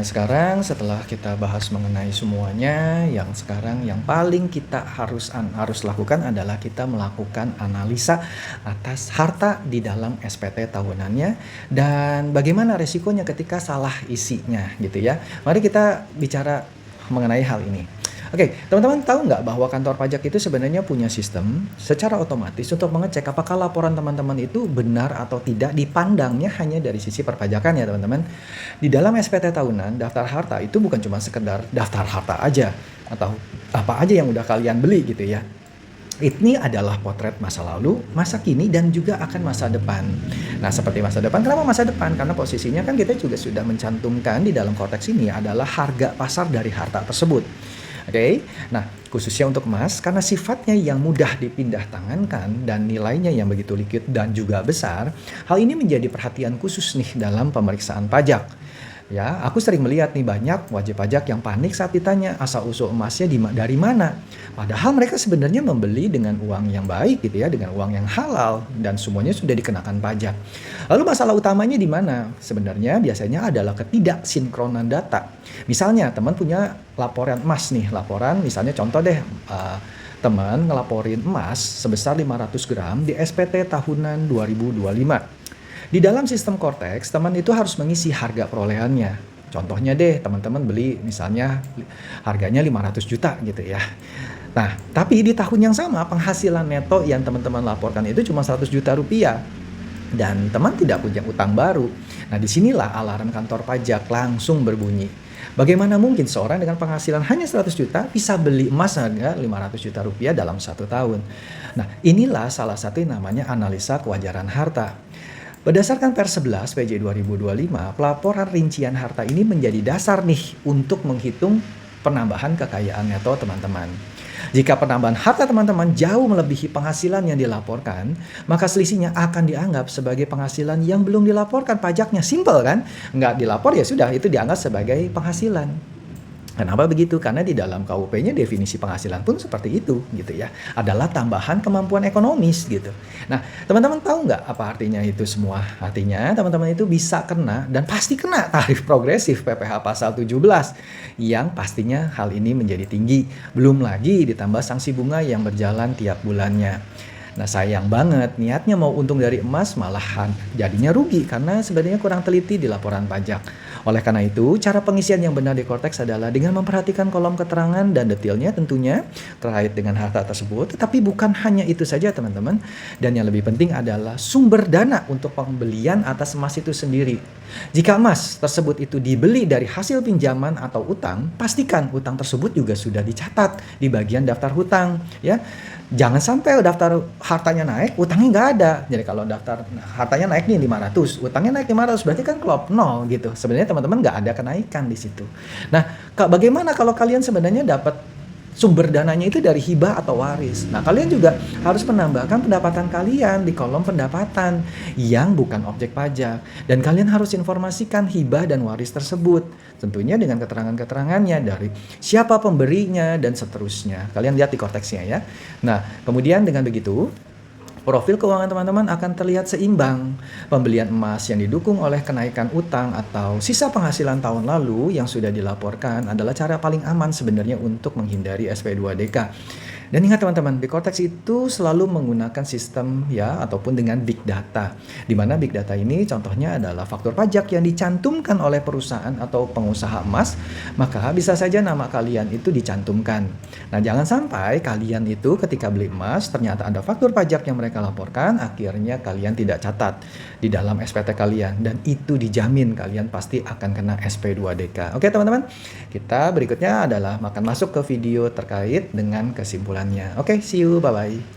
Nah, sekarang setelah kita bahas mengenai semuanya, yang sekarang yang paling kita harus lakukan adalah kita melakukan analisa atas harta di dalam SPT tahunannya dan bagaimana resikonya ketika salah isinya gitu ya. Mari kita bicara mengenai hal ini. Oke, teman-teman tahu nggak bahwa kantor pajak itu sebenarnya punya sistem secara otomatis untuk mengecek apakah laporan teman-teman itu benar atau tidak dipandangnya hanya dari sisi perpajakan ya teman-teman. Di dalam SPT tahunan, daftar harta itu bukan cuma sekedar daftar harta aja atau apa aja yang udah kalian beli gitu ya. Ini adalah potret masa lalu, masa kini, dan juga akan masa depan. Nah, seperti masa depan, kenapa masa depan? Karena posisinya kan kita juga sudah mencantumkan di dalam konteks ini adalah harga pasar dari harta tersebut. Oke, nah khususnya untuk emas karena sifatnya yang mudah dipindah tangankan dan nilainya yang begitu liquid dan juga besar, hal ini menjadi perhatian khusus nih dalam pemeriksaan pajak. Ya, aku sering melihat nih banyak wajib pajak yang panik saat ditanya asal-usul emasnya dari mana. Padahal mereka sebenarnya membeli dengan uang yang baik gitu ya, dengan uang yang halal dan semuanya sudah dikenakan pajak. Lalu masalah utamanya di mana? Sebenarnya biasanya adalah ketidaksinkronan data. Misalnya teman punya laporan emas nih, laporan misalnya contoh deh teman ngelaporin emas sebesar 500 gram di SPT tahunan 2025. Di dalam sistem Cortex, teman itu harus mengisi harga perolehannya. Contohnya deh, teman-teman beli misalnya harganya 500 juta gitu ya. Nah, tapi di tahun yang sama penghasilan neto yang teman-teman laporkan itu cuma 100 juta rupiah. Dan teman tidak punya utang baru. Nah, disinilah alarm kantor pajak langsung berbunyi. Bagaimana mungkin seorang dengan penghasilan hanya 100 juta bisa beli emas harga 500 juta rupiah dalam 1 tahun? Nah, inilah salah satu yang namanya analisa kewajaran harta. Berdasarkan Pers 11 PJ 2025, pelaporan rincian harta ini menjadi dasar nih untuk menghitung penambahan kekayaan neto teman-teman. Jika penambahan harta teman-teman jauh melebihi penghasilan yang dilaporkan, maka selisihnya akan dianggap sebagai penghasilan yang belum dilaporkan pajaknya. Simple kan? Nggak dilapor ya sudah, itu dianggap sebagai penghasilan. Kenapa begitu? Karena di dalam KUP-nya definisi penghasilan pun seperti itu gitu ya. Adalah tambahan kemampuan ekonomis gitu. Nah, teman-teman tahu nggak apa artinya itu semua? Artinya teman-teman itu bisa kena dan pasti kena tarif progresif PPh pasal 17 yang pastinya hal ini menjadi tinggi. Belum lagi ditambah sanksi bunga yang berjalan tiap bulannya. Nah, sayang banget niatnya mau untung dari emas malahan jadinya rugi karena sebenarnya kurang teliti di laporan pajak. Oleh karena itu, cara pengisian yang benar di Cortex adalah dengan memperhatikan kolom keterangan dan detailnya tentunya terkait dengan harta tersebut. Tetapi bukan hanya itu saja teman-teman. Dan yang lebih penting adalah sumber dana untuk pembelian atas emas itu sendiri. Jika emas tersebut itu dibeli dari hasil pinjaman atau utang, pastikan utang tersebut juga sudah dicatat di bagian daftar hutang. Ya, jangan sampai daftar hartanya naik, utangnya nggak ada. Jadi kalau daftar hartanya naik nih 500, utangnya naik 500, berarti kan klop nol gitu. Sebenarnya teman-teman nggak ada kenaikan di situ. Nah, bagaimana kalau kalian sebenarnya dapat sumber dananya itu dari hibah atau waris? Nah, kalian juga harus menambahkan pendapatan kalian di kolom pendapatan yang bukan objek pajak. Dan kalian harus informasikan hibah dan waris tersebut. Tentunya dengan keterangan-keterangannya dari siapa pemberinya dan seterusnya. Kalian lihat di korteksnya ya. Nah, kemudian dengan begitu, profil keuangan teman-teman akan terlihat seimbang. Pembelian emas yang didukung oleh kenaikan utang atau sisa penghasilan tahun lalu yang sudah dilaporkan adalah cara paling aman sebenarnya untuk menghindari SP2DK. Dan ingat teman-teman, di Cortex itu selalu menggunakan sistem ya ataupun dengan big data. Di mana big data ini contohnya adalah faktur pajak yang dicantumkan oleh perusahaan atau pengusaha emas, maka bisa saja nama kalian itu dicantumkan. Nah, jangan sampai kalian itu ketika beli emas ternyata ada faktur pajak yang mereka laporkan, akhirnya kalian tidak catat di dalam SPT kalian dan itu dijamin kalian pasti akan kena SP2DK. Oke, teman-teman. Kita berikutnya adalah akan masuk ke video terkait dengan kesimpulan. Oke, see you, bye-bye.